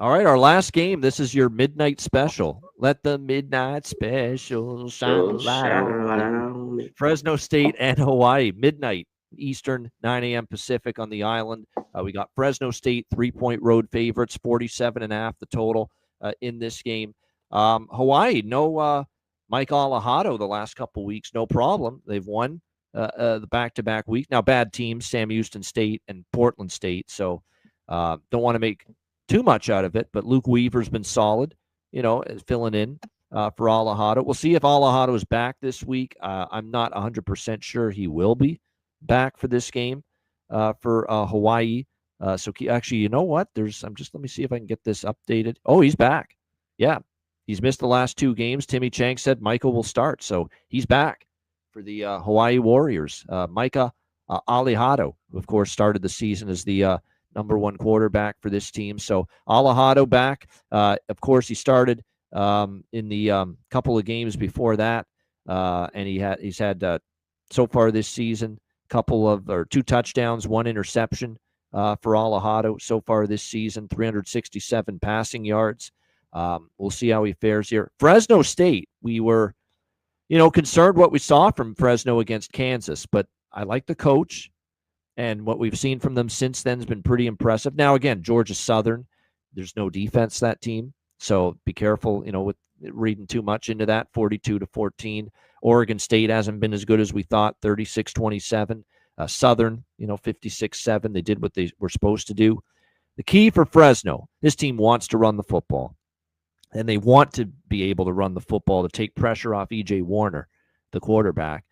All right, our last game. This is your midnight special. Let the midnight special shine a So light shine a on light me. on me. Fresno State and Hawaii, midnight Eastern, 9 a.m. Pacific on the island. We got Fresno State 3-point road favorites, 47.5 the total in this game. Hawaii, no Mike Alejado the last couple weeks, no problem. They've won the back-to-back week. Now, bad teams, Sam Houston State and Portland State, so don't want to make too much out of it, but Luke Weaver's been solid, filling in for Alejado. We'll see if Alejado is back this week. I'm not 100% sure he will be back for this game for Hawaii. Actually, you know what? Let me see if I can get this updated. Oh, he's back. Yeah, he's missed the last 2 games. Timmy Chang said Michael will start, so he's back for the Hawaii Warriors. Micah Alejado, who of course started the season as the number 1 quarterback for this team. So Alejado back. Of course, he started in the couple of games before that, and he's had so far this season 2 touchdowns, 1 interception for Alejado so far this season. 367 passing yards. We'll see how he fares here. Fresno State, we were, concerned what we saw from Fresno against Kansas, but I like the coach. And what we've seen from them since then has been pretty impressive. Now, again, Georgia Southern, there's no defense, that team. So be careful, with reading too much into that, 42-14. Oregon State hasn't been as good as we thought, 36-27. Southern, 56-7. They did what they were supposed to do. The key for Fresno, this team wants to run the football. And they want to be able to run the football to take pressure off E.J. Warner, the quarterback.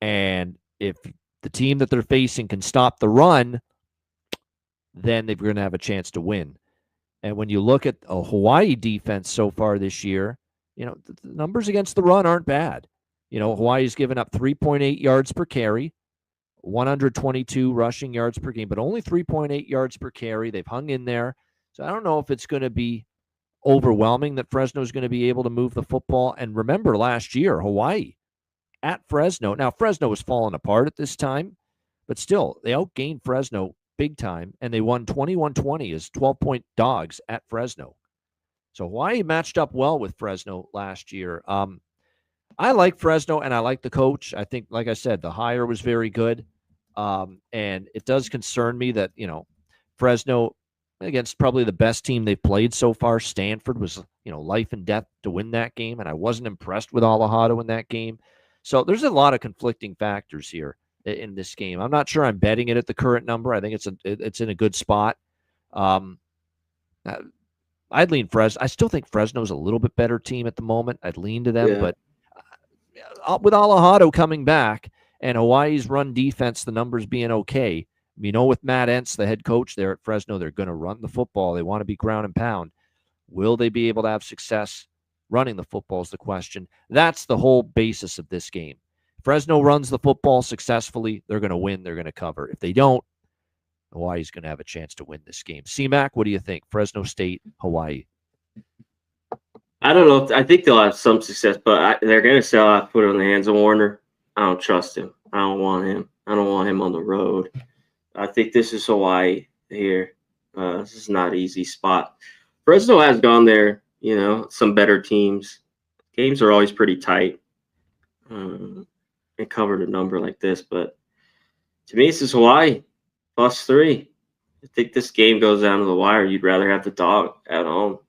And if the team that they're facing can stop the run, then they're going to have a chance to win. And when you look at a Hawaii defense so far this year, the numbers against the run aren't bad. Hawaii's given up 3.8 yards per carry, 122 rushing yards per game, but only 3.8 yards per carry. They've hung in there. So I don't know if it's going to be overwhelming that Fresno's going to be able to move the football. And remember last year, Hawaii at Fresno. Now, Fresno was falling apart at this time, but still, they outgained Fresno big time, and they won 21-20 as 12-point dogs at Fresno. So Hawaii matched up well with Fresno last year. I like Fresno, and I like the coach. I think, like I said, the hire was very good. And it does concern me that, Fresno, against probably the best team they've played so far, Stanford, was, life and death to win that game, and I wasn't impressed with Alejado in that game. So there's a lot of conflicting factors here in this game. I'm not sure I'm betting it at the current number. I think it's in a good spot. I'd lean Fresno. I still think Fresno's a little bit better team at the moment. I'd lean to them, but with Alejado coming back and Hawaii's run defense, the numbers being okay, with Matt Entz, the head coach there at Fresno, they're going to run the football. They want to be ground and pound. Will they be able to have success running the football is the question. That's the whole basis of this game. Fresno runs the football successfully, they're going to win, they're going to cover. If they don't, Hawaii's going to have a chance to win this game. C-Mac, what do you think? Fresno State, Hawaii. I don't know. I think they'll have some success, but they're going to still have to put it in the hands of Warner. I don't trust him. I don't want him. I don't want him on the road. I think this is Hawaii here. This is not an easy spot. Fresno has gone there, some better teams. Games are always pretty tight. And covered a number like this, but to me, this is Hawaii +3. I think this game goes down to the wire. You'd rather have the dog at home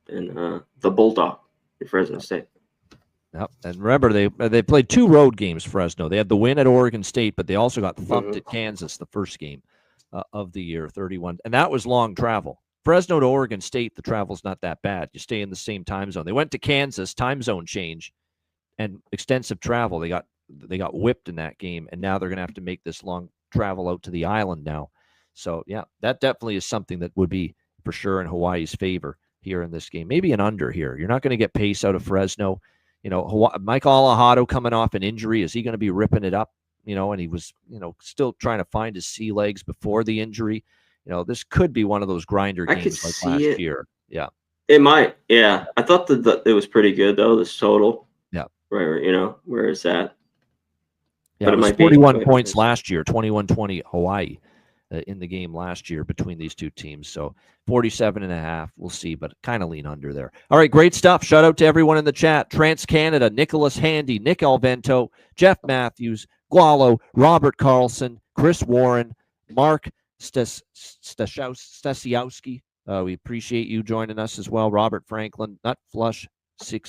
than the Bulldog in Fresno State. Yep. And remember, they played 2 road games, Fresno. They had the win at Oregon State, but they also got thumped at Kansas the first game of the year, 31. And that was long travel. Fresno to Oregon State, the travel's not that bad. You stay in the same time zone. They went to Kansas, time zone change, and extensive travel. They got whipped in that game, and now they're going to have to make this long travel out to the island now. So, yeah, that definitely is something that would be for sure in Hawaii's favor here in this game. Maybe an under here. You're not going to get pace out of Fresno. Mike Alejado coming off an injury. Is he going to be ripping it up? And he was, still trying to find his sea legs before the injury. This could be one of those grinder games like last year. Yeah. It might. Yeah. I thought that it was pretty good, though, this total. Yeah. Where is that? Yeah, but it was 41 points last year, 21-20 Hawaii. in the game last year between these two teams. So 47.5, we'll see, but kind of lean under there. All right, great stuff. Shout out to everyone in the chat. Trans-Canada, Nicholas Handy, Nick Alvento, Jeff Matthews, Gualo, Robert Carlson, Chris Warren, Mark Stasiowski. We appreciate you joining us as well. Robert Franklin, Nut Flush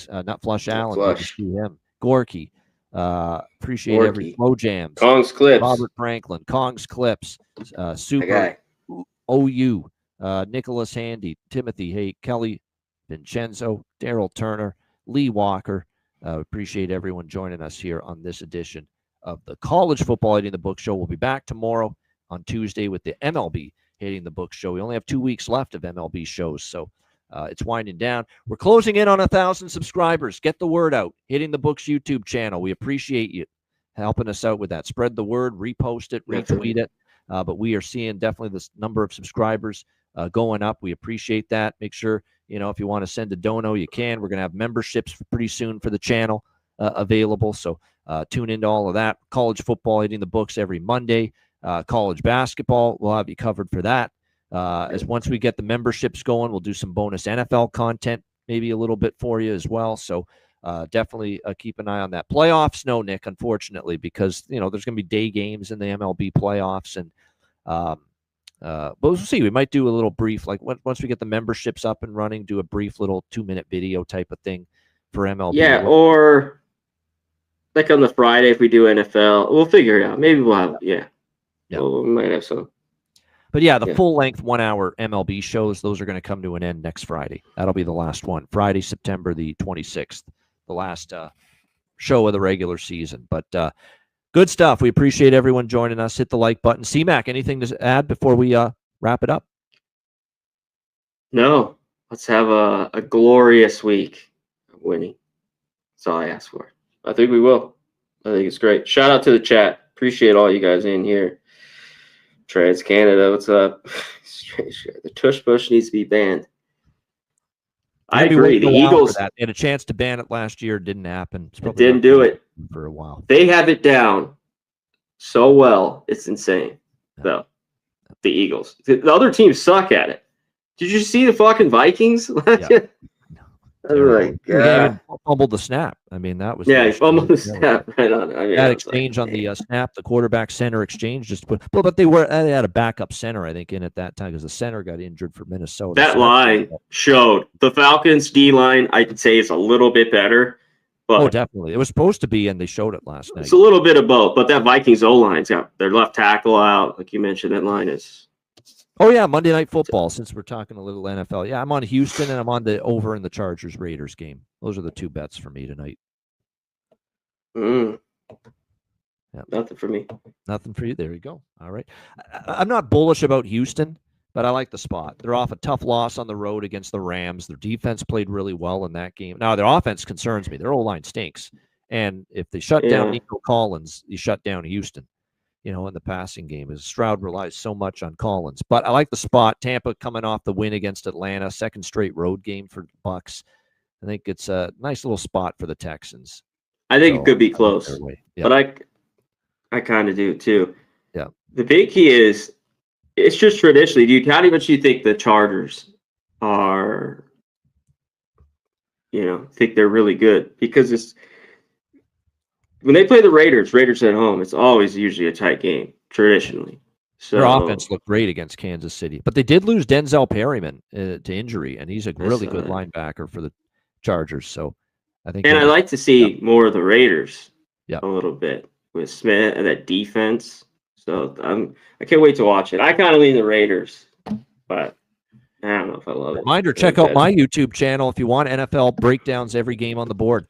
Allen. Good to see him. Gorky. Appreciate every Flow Jams. Kong's Clips. Robert Franklin. Kong's Clips. Super OU. Nicholas Handy. Timothy Haight. Kelly Vincenzo. Daryl Turner. Lee Walker. Appreciate everyone joining us here on this edition of the College Football Hitting the Book Show. We'll be back tomorrow on Tuesday with the MLB Hitting the Book Show. We only have 2 weeks left of MLB shows, so it's winding down. We're closing in on 1,000 subscribers. Get the word out. Hitting the Books YouTube channel. We appreciate you helping us out with that. Spread the word, repost it, retweet it. But we are seeing definitely this number of subscribers going up. We appreciate that. Make sure, if you want to send a dono, you can. We're going to have memberships pretty soon for the channel available. So tune into all of that. College football hitting the books every Monday. College basketball, we'll have you covered for that. As once we get the memberships going, we'll do some bonus NFL content, maybe a little bit for you as well. So definitely keep an eye on that. Playoffs, no, Nick, unfortunately, because there's going to be day games in the MLB playoffs, and but we'll see. We might do a little brief, like once we get the memberships up and running, do a brief little 2-minute video type of thing for MLB. Yeah, or like on the Friday if we do NFL, we'll figure it out. Maybe we'll have we might have some. But yeah, the full-length 1-hour MLB shows, those are going to come to an end next Friday. That'll be the last one. Friday, September the 26th, the last show of the regular season. But good stuff. We appreciate everyone joining us. Hit the like button. C-Mac, anything to add before we wrap it up? No. Let's have a glorious week of winning. That's all I ask for. I think we will. I think it's great. Shout out to the chat. Appreciate all you guys in here. Trans-Canada, what's up? The tush push needs to be banned. I agree. The Eagles they had a chance to ban it last year. Didn't happen. It didn't do it for a while. They have it down so well. It's insane, though. The Eagles. The other teams suck at it. Did you see the fucking Vikings? Yeah. He fumbled the snap. I mean, that was he fumbled the snap right on. That exchange on the snap, the quarterback center exchange, but they had a backup center, I think, in at that time because the center got injured for Minnesota. That line showed the Falcons' D line. I'd say is a little bit better, but definitely, it was supposed to be, and they showed it last night. It's a little bit of both, but that Vikings O line's got their left tackle out, like you mentioned. That line is. Oh, yeah, Monday Night Football, since we're talking a little NFL. Yeah, I'm on Houston, and I'm on the over in the Chargers-Raiders game. Those are the two bets for me tonight. Nothing for me. Nothing for you. There you go. All right. I'm not bullish about Houston, but I like the spot. They're off a tough loss on the road against the Rams. Their defense played really well in that game. Now, their offense concerns me. Their O-line stinks. And if they shut down Nico Collins, you shut down Houston. In the passing game, as Stroud relies so much on Collins. But I like the spot. Tampa coming off the win against Atlanta, second straight road game for the Bucs. I think it's a nice little spot for the Texans. I think it could be close, yeah. But I kind of do too. Yeah. The big key is it's just traditionally, dude. How much do you think the Chargers are? Think they're really good because it's. When they play the Raiders at home, it's always usually a tight game, traditionally. So their offense looked great against Kansas City. But they did lose Denzel Perryman to injury, and he's a really good linebacker for the Chargers. So I think. And I like to see more of the Raiders a little bit with Smith and that defense. So I can't wait to watch it. I kind of lean the Raiders, but I don't know if I love it. Reminder, check out my YouTube channel if you want NFL breakdowns every game on the board.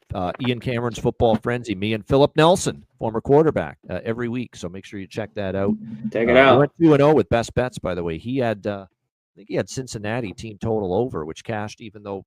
Ian Cameron's Football Frenzy, me and Philip Nelson, former quarterback, every week. So make sure you check that out. Check it out. We went 2-0 with best bets, by the way. He had, I think he had Cincinnati team total over, which cashed even though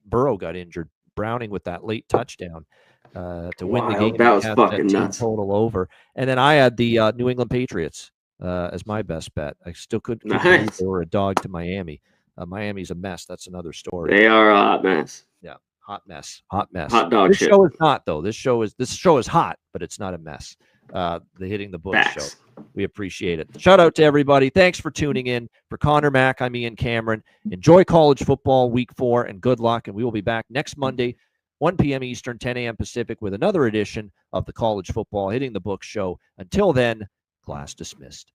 Burrow got injured. Browning with that late touchdown to win the game. That was fucking nuts. Total over. And then I had the New England Patriots as my best bet. I still couldn't believe they were a dog to Miami. Miami's a mess. That's another story. They are a hot mess. Yeah, hot mess. Hot mess. Hot dog this shit. Show is not though. This show is hot, but it's not a mess. the Hitting the Books show. Facts. We appreciate it. Shout out to everybody. Thanks for tuning in. For Connor Mack, I'm Ian Cameron. Enjoy college football week 4 and good luck. And we will be back next Monday, 1 p.m. Eastern, 10 a.m. Pacific, with another edition of the College Football Hitting the Books show. Until then, class dismissed.